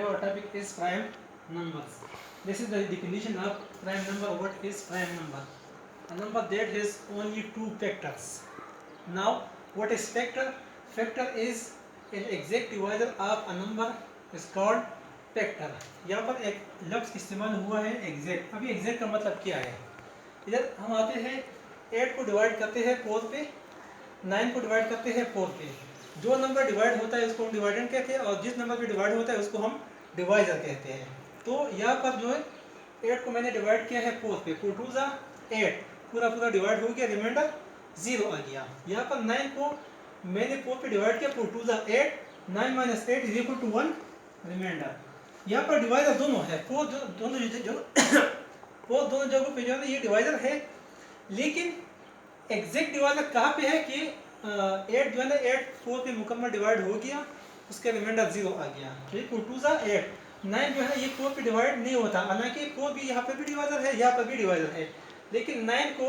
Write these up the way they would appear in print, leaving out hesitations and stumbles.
our topic is prime numbers. This is the definition of prime number. What is prime number? A number that has only two factors. Now, what is factor? Factor is an exact divisor of a number is called factor. यहाँ पर एक लफ्ज़ इस्तेमाल हुआ है exact. अभी exact का मतलब क्या है? इधर हम आते हैं 8 को डिवाइड करते हैं 4 पे, 9 को डिवाइड करते हैं 4 पे. जो नंबर डिवाइड होता है उसको हम डिवाइडेंड कहते हैं और जिस नंबर पे डिवाइड होता है उसको हम डिवाइजर कहते हैं. तो यहाँ पर जो है 8 को मैंने डिवाइड किया है 4 पे, 4 2 8, पूरा पूरा डिवाइड हो गया, रिमाइंडर 0 आ गया. यहाँ पर 9 को मैंने 4 पे डिवाइड किया, 4 2 8, 9 minus 8 is equal to 1 remainder. यहाँ पर डिवाइजर दोनों है, 4 दोनों जगहों पे जो है ये डिवाइजर है, लेकिन एग्जैक्ट डिवाइजर कहाँ पे है कि 8 जो है ना 8 4 पे मुकम्मल डिवाइड हो गया, उसका रिमाइंडर 0 आ गया. ठीक, 4 2 8, 9 जो है ये 4 पे डिवाइड नहीं होता, हालांकि 4 भी यहाँ पे भी डिवाइजर है, यहाँ पर भी डिवाइजर है, लेकिन 9 को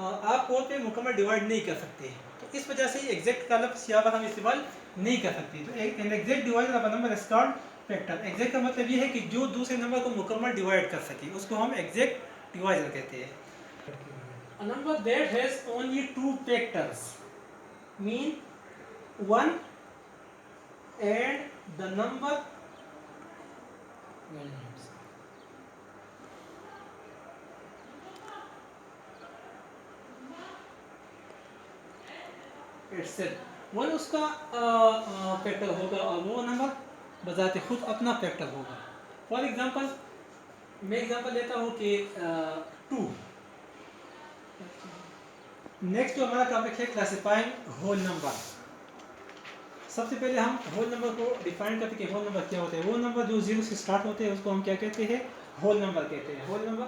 आप 4 पे मुकम्मल डिवाइड नहीं कर सकते. तो इस वजह से एग्जैक्ट का लफ्ज़ यहाँ पर हम इस्तेमाल नहीं कर सकते. तो an exact divisor of a number is called factor. Exact का मतलब ये है कि जो दूसरे नंबर को मुकम्मल डिवाइड कर सके उसको हम एग्जैक्ट डिवाइजर कहते हैं. A number that has only two factors mean 1 and the number itself. 1 उसका फैक्टर होगा और वो नंबर बजाते खुद अपना फैक्टर होगा. फॉर एग्जांपल मैं एग्जांपल लेता हूँ कि 2. नेक्स्ट जो हमारा टॉपिक है क्लासिफाइंग होल नंबर. सबसे पहले हम होल नंबर को डिफाइन करते हैं कि होल नंबर क्या होते हैं. वो नंबर जो 0 से स्टार्ट होते हैं उसको हम क्या कहते हैं? होल नंबर कहते हैं. होल नंबर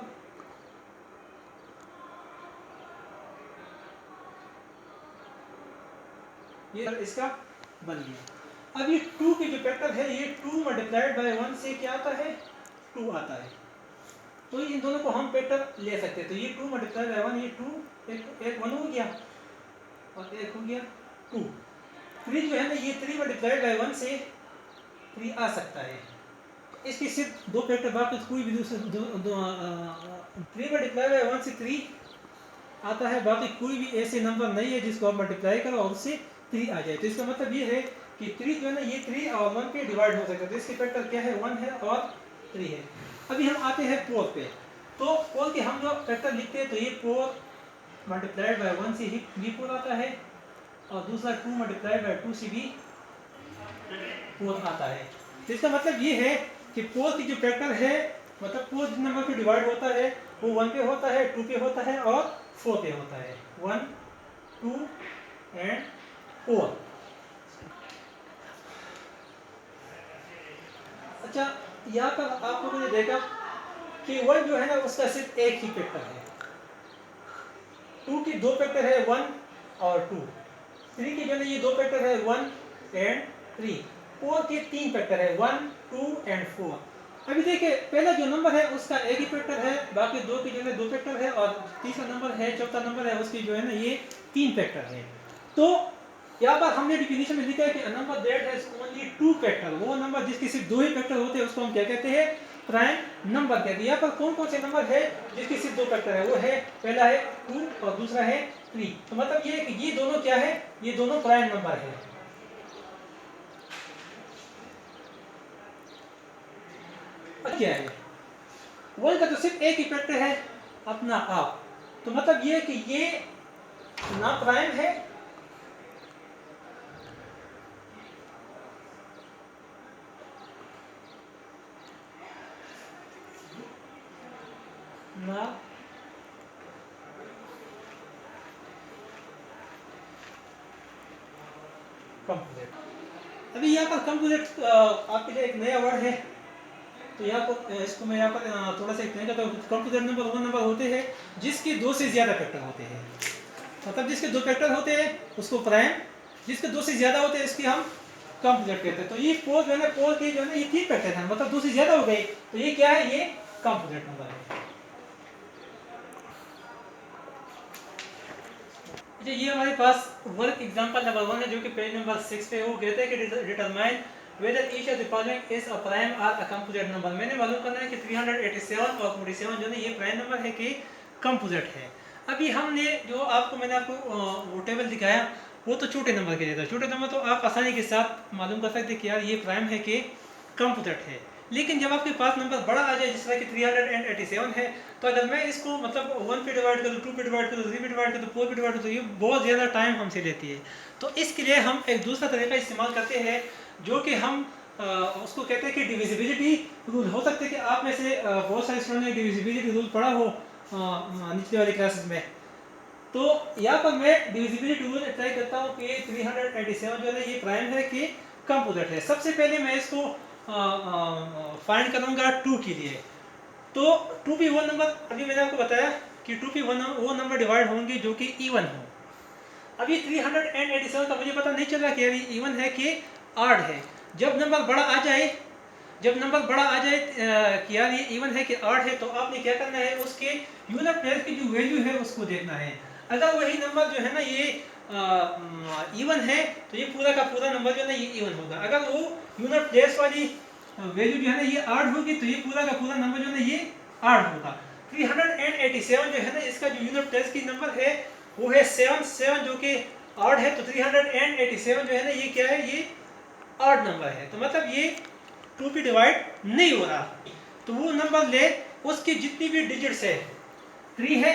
ये इसका बन गया. अब ये 2 के जो फैक्टर है ये 2 मल्टीप्लाइड बाय 1 से क्या आता है? 2 आता है. तो इन दोनों को हम फैक्टर ले सकते हैं. तो ये 2 मल्टीप्लाइड बाय 1, ये 2 एक 1 हो गया और एक हो गया 2. 3 जो है ना ये 3 मल्टीप्लाइड बाय 1 से 3 आ सकता है. इसके सिर्फ दो फैक्टर, बाकी कोई भी दूसरे 3 मल्टीप्लाई बाय 1 से 3 आता है, बाकी कोई भी ऐसे नंबर नहीं है जिसको आप मल्टीप्लाई करो और उससे 3 आ जाए. तो इसका मतलब ये है कि 3 जो है ना ये 3 और 1 पे डिवाइड हो सकता है. तो इसके फैक्टर क्या है? 1 है और 3 है. अभी हम आते हैं 4 पे. तो 4 के हम जो फैक्टर लिखते हैं तो ये 4 मल्टीप्लाइड बाय 1 से ही भी 4 आता है और दूसरा 2 मल्टीप्लाइड बाय 2 से भी 4 आता है. तो इसका मतलब ये है कि 4 की जो फैक्टर है, मतलब 4 जिस नंबर पे डिवाइड होता है वो 1 पे होता है, 2 पे होता है और 4 पे होता है. 1 2 एंड 4. अच्छा, यहाँ पर आप लोगों ने देखा कि 1 जो है ना उसका सिर्फ एक ही फैक्टर है. 2 की दो फैक्टर है 1 और 2. 3 की जो है ये दो फैक्टर है 1 एंड 3. 4 के 3 फैक्टर है 1 2 एंड 4. अभी देखिए पहला जो नंबर है उसका एक ही फैक्टर है, बाकी दो की जो है दो फैक्टर है और तीसरा नंबर है, चौथा नंबर है उसकी जो है ना ये 3 फैक्टर है. तो यहाँ पर हमने डिफिनेशन में लिखा है कि a number that has only 2 factor. वो नंबर जिसके सिर्फ 2 ही फैक्टर होते हैं उसको हम क्या कहते हैं? प्राइम नंबर कहते हैं. यहाँ पर कौन कौन से नंबर है जिसके सिर्फ 2 फैक्टर है? वो है, पहला है 2 और दूसरा है 3. तो मतलब ये कि ये दोनों क्या है? ये दोनों प्राइम नंबर है. क्या है? 1 का तो सिर्फ एक ही फैक्टर है अपना आप. तो मतलब ये कि ये ना प्राइम है ना कंप्लीट. अभी यहाँ पर कंप्लीट आपके लिए एक नया वर्ड है, तो यहाँ पर इसको मैं यहाँ पर थोड़ा सा एक्सप्लेन करता हूँ. कंप्लीट नंबर वो नंबर होते हैं जिसके 2 से ज़्यादा फैक्टर होते हैं. मतलब जिसके 2 फैक्टर होते हैं उसको प्राइम, जिसके 2 से ज़्यादा होते हैं इसकी हम कंप्लीट कहते हैं. तो ये 4 जो है ना 4 के जो है ना ये 3 फैक्टर हैं, मतलब 2 से ज़्यादा हो गए, तो ये क्या है? ये कंप्लीट नंबर है. अच्छा, ये हमारे पास वर्क एग्जांपल नंबर 1 है जो कि पेज नंबर 6 पे. वो कहते हैं कि determine whether each of the following is a prime or a composite number। मैंने मालूम करना है कि 387 और 47 जो है ये प्राइम नंबर है कि कंपोजिट है। अभी हमने जो आपको मैंने आपको वो टेबल दिखाया वो तो छोटे नंबर के लिए था। छोटे नंबर तो आप आसानी के साथ मालूम कर सकते कि यार ये प्राइम है कि कंपोजिट है। लेकिन जब आपके पास नंबर बड़ा आ जाए जिस तरह कि 387 है, तो अगर मैं इसको मतलब 1 पे डिवाइड करूँ, 2 पे डिवाइड करूँ, 3 पे डिवाइड करूँ, 4 पे डिवाइड करूँ, तो ये बहुत ज़्यादा टाइम हमसे लेती है। तो इसके लिए हम एक दूसरा तरीका इस्तेमाल करते हैं जो कि हम उसको कहते हैं कि डिविजिबिलिटी रूल। हो सकता है कि आप में से बहुत सारे स्टूडेंट ने डिविजिबिलिटी रूल पढ़ा हो निचले वाली क्लासेस में। तो यहाँ पर मैं डिविजिबिलिटी रूल अप्लाई करता हूँ कि 387 जो है ये प्राइम है कि कंपोजिट है। सबसे पहले मैं इसको फाइंड करूँगा 2 के लिए। तो 2 भी वो नंबर, अभी मैंने आपको बताया कि 2 भी वो नंबर डिवाइड होंगे जो कि इवन हो। अभी 387 का मुझे पता नहीं चल रहा कि यार इवन है कि ऑड है। जब नंबर बड़ा आ जाए कि यार ये इवन है कि ऑड है, तो आपने क्या करना है, उसके यूनिट प्लेस की जो वैल्यू है उसको देखना है। अगर वही नंबर जो है ना ये इवन है तो ये पूरा का पूरा नंबर जो है ना ये इवन होगा। अगर वो यूनिट प्लेस वाली वैल्यू जो है ना ये ऑड होगी तो ये पूरा का पूरा नंबर जो है ना ये ऑड होगा। 387 जो है ना इसका जो यूनिट प्लेस की नंबर है वो है 7 जो कि ऑड है। तो 387 जो है ना ये क्या है, ये ऑड नंबर है। तो मतलब ये 2 पे डिवाइड नहीं हो रहा। तो वो नंबर ले, उसकी जितनी भी डिजिट्स है, 3 है,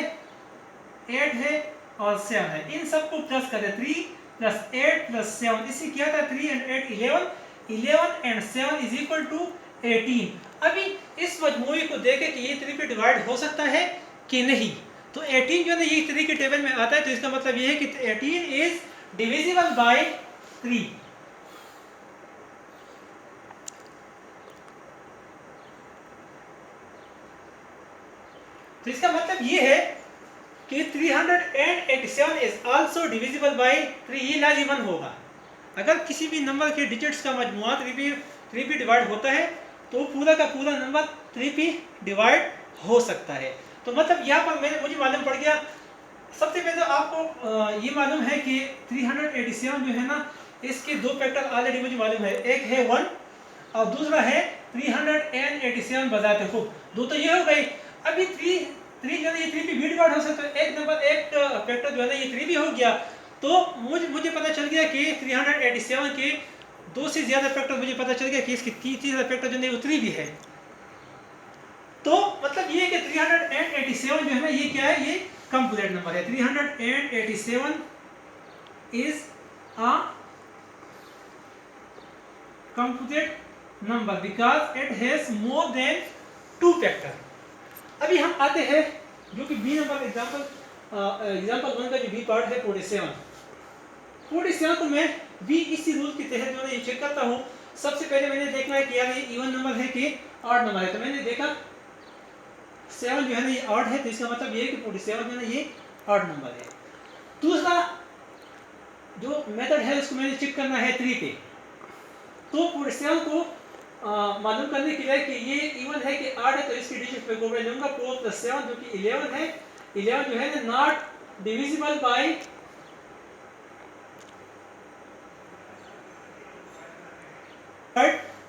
8 है और 7 है, इन सबको प्लस करें। 3 प्लस 8 प्लस 7, इससे क्या था, 3 and 8 11, 11 and 7 is equal to 18। अभी इस मजमूए को देखें कि ये 3 पे डिवाइड हो सकता है कि नहीं। तो 18 जो है ना ये 3 के टेबल में आता है, तो इसका मतलब ये है कि 18 इज डिविजिबल बाय 3। तो इसका मतलब ये है कि 387 इज आल्सो डिविजिबल बाय 3। ये लाजिमन होगा। अगर किसी भी नंबर के डिजिट्स का मजमुआ 3 पे डिवाइड होता है तो पूरा का पूरा नंबर 3 पे डिवाइड हो सकता है। तो मतलब यहाँ पर मुझे मालूम पड़ गया। सबसे पहले तो आपको ये मालूम है कि 387 जो है ना इसके दो फैक्टर ऑलरेडी मुझे मालूम है। एक है 1 और दूसरा है 387 बजाते खुद। दो तो ये हो गई। अभी 3 जो है ये 3 पे भी डिवाइड हो सकता है। एक नंबर एक फैक्टर जो है ना ये 3 भी हो गया। तो मुझे पता चल गया कि 387 के दो से ज्यादा फैक्टर, मुझे पता चल गया कि इसकी तीसरा फैक्टर जो है वो 3 भी है। तो मतलब ये कि 387 जो है ना ये क्या है, ये कंपोजिट नंबर है। 387 is a composite number because it has more than 2 factor. अभी हम आते हैं जो कि बी नंबर एग्जांपल 1 का जो बी पार्ट है 47 को मैं भी इसी रूल के तहत जो है ये चेक करता हूँ। सबसे पहले मैंने देखना है कि यार ये इवन नंबर है कि ऑड नंबर है। तो मैंने देखा 7 जो है ना ये ऑड है, तो इसका मतलब ये है कि 47 जो है ना ये ऑड नंबर है। दूसरा जो मेथड है उसको मैंने चेक करना है 3 पे। तो 47 को मालूम करने के लिए कि ये इवन है कि ऑड है, तो इसकी डिजिट पे को मैं लूंगा 4 + 7 जो कि 11 है। 11 जो है ना नॉट डिविजिबल बाय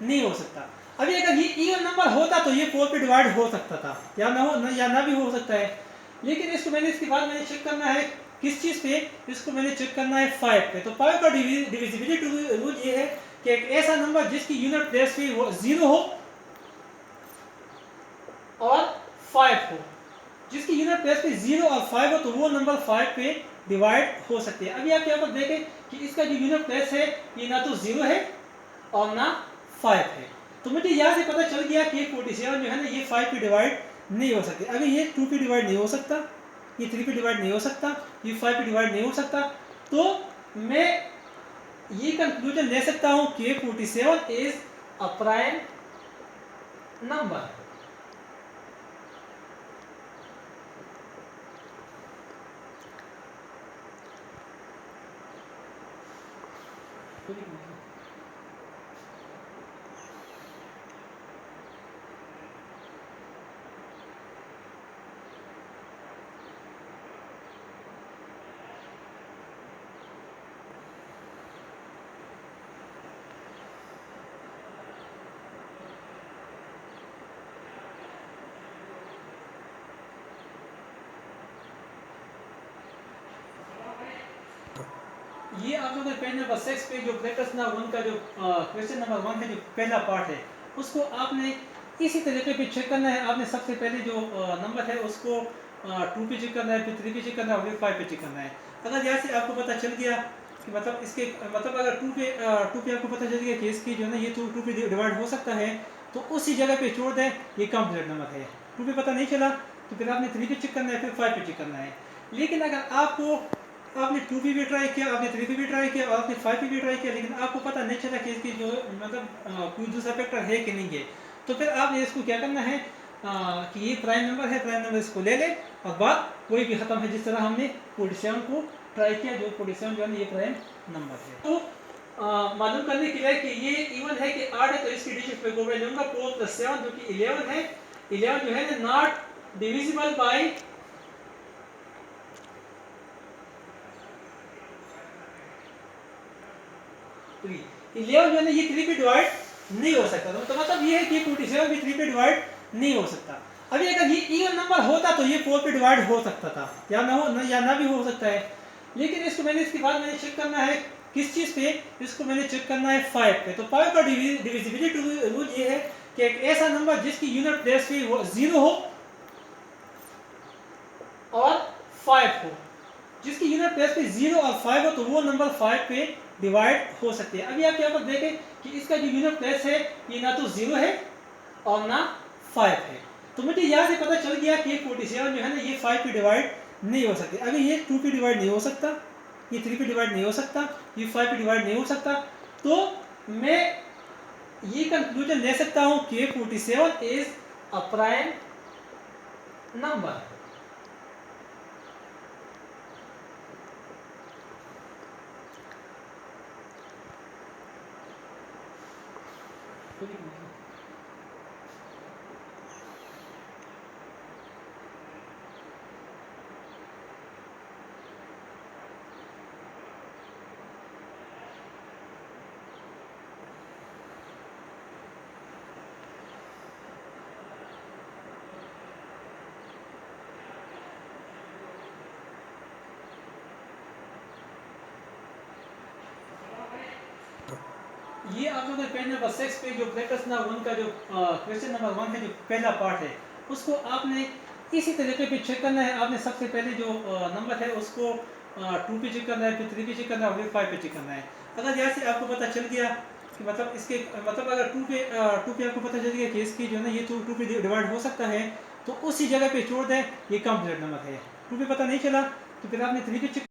नहीं हो सकता। अभी अगर ये इवन नंबर होता तो ये 4 पे डिवाइड हो सकता था, या ना भी हो सकता है। लेकिन इसको इसके बाद मैंने चेक करना है किस चीज़ पे, इसको मैंने चेक करना है 5 पे। तो 5 का डिविजिबिलिटी रूल ये है कि एक ऐसा नंबर जिसकी यूनिट प्लेस पे वो 0 हो और 5 हो। जिसकी यूनिट प्लेस पे 0 और 5 हो तो वो नंबर 5 पे डिवाइड हो सकते हैं। अभी आप यहाँ पर देखें कि इसका जो यूनिट प्लेस है ये ना तो 0 है और ना 5 है। तो मुझे यहाँ से पता चल गया कि 47 जो है ना ये 5 पे डिवाइड नहीं हो सकती। अभी ये 2 पे डिवाइड नहीं हो सकता, ये 3 पे डिवाइड नहीं हो सकता, ये 5 पे डिवाइड नहीं हो सकता। तो मैं ये कंक्लूजन ले सकता हूँ कि 47 इज अ प्राइम नंबर। ये आप लोगों ने पेज नंबर 6 पे जो ब्रैकेट्स ना 1 का जो क्वेश्चन नंबर 1 है, जो पहला पार्ट है, उसको आपने इसी तरीके पे चेक करना है। आपने सबसे पहले जो नंबर है उसको 2 पे चेक करना है, फिर 3 पे चेक करना है और फिर 5 पे चेक करना है। अगर यहाँ से आपको पता चल गया कि मतलब इसके मतलब अगर 2 पे आपको पता चल गया कि इसकी जो है ना ये 2 पे डिवाइड हो सकता है, तो उसी जगह पे छोड़ दें, ये कंप्लीट नंबर है। 2 पे पता नहीं चला तो फिर आपने 3 पे चेक करना है, फिर 5 पे चेक करना है। लेकिन अगर आपने 2 पे भी ट्राई किया, आपने 3 पे भी ट्राई किया और आपने 5 पे भी ट्राई किया, लेकिन आपको पता नहीं चला कि इसकी जो मतलब कोई दूसरा फैक्टर है कि नहीं है, तो फिर आपने इसको क्या करना है कि ये प्राइम नंबर है, प्राइम नंबर इसको ले लें और बात कोई भी खत्म है। जिस तरह हमने 47 को ट्राई किया, जो 47 जो है ना ये प्राइम नंबर है। तो मालूम करने के लिए कि ये इवन है कि 8 है, तो इसकी डिजिट पे को मैं लूंगा 4 + 7 जो कि 11 है। 11 जो है ना नॉट डिविजिबल बाय 3। 11 जो है ना ये 3 पे डिवाइड नहीं हो सकता, तो मतलब ये है कि 47 भी 3 पे डिवाइड नहीं हो सकता। अभी अगर ये इवन नंबर होता तो ये 4 पे डिवाइड हो सकता था, या ना हो या ना भी हो सकता है। लेकिन इसको मैंने इसके बाद मैंने चेक करना है किस चीज़ पे, इसको मैंने चेक करना है 5 पे। तो 5 का डिविजिबिलिटी रूल ये है कि एक ऐसा नंबर जिसकी यूनिट प्लेस पे 0 हो और 5 हो, जिसकी यूनिट प्लेस पे 0 और 5 हो, तो वो नंबर 5 पे डिवाइड हो सकते हैं। अभी आप यहाँ पर देखें कि इसका जो यूनिट प्लेस है ये ना तो 0 है और ना 5 है, तो मुझे यहाँ से पता चल गया कि 47 जो है ना ये 5 पे डिवाइड नहीं हो सकती। अभी ये 2 पे डिवाइड नहीं हो सकता, ये 3 पे डिवाइड नहीं हो सकता, ये 5 पे डिवाइड नहीं हो सकता। तो मैं ये कंक्लूजन ले सकता हूँ कि 47 इज अ प्राइम नंबर। ये आप लोगों ने पेज नंबर 6 पे जो ब्रैकेट्स ना 1 का जो क्वेश्चन नंबर 1 है, जो पहला पार्ट है, उसको आपने इसी तरीके पे चेक करना है। आपने सबसे पहले जो नंबर है उसको 2 पे चेक करना है, फिर 3 पे चेक करना है और फिर 5 पे चेक करना है। अगर यहाँ से आपको पता चल गया कि मतलब इसके मतलब अगर 2 पे आपको पता चल गया कि इसकी जो है ना ये 2 पे डिवाइड हो सकता है, तो उसी जगह पे छोड़ दें, ये कंप्लीट नंबर है। 2 पे पता नहीं चला तो फिर आपने 3 पे चेक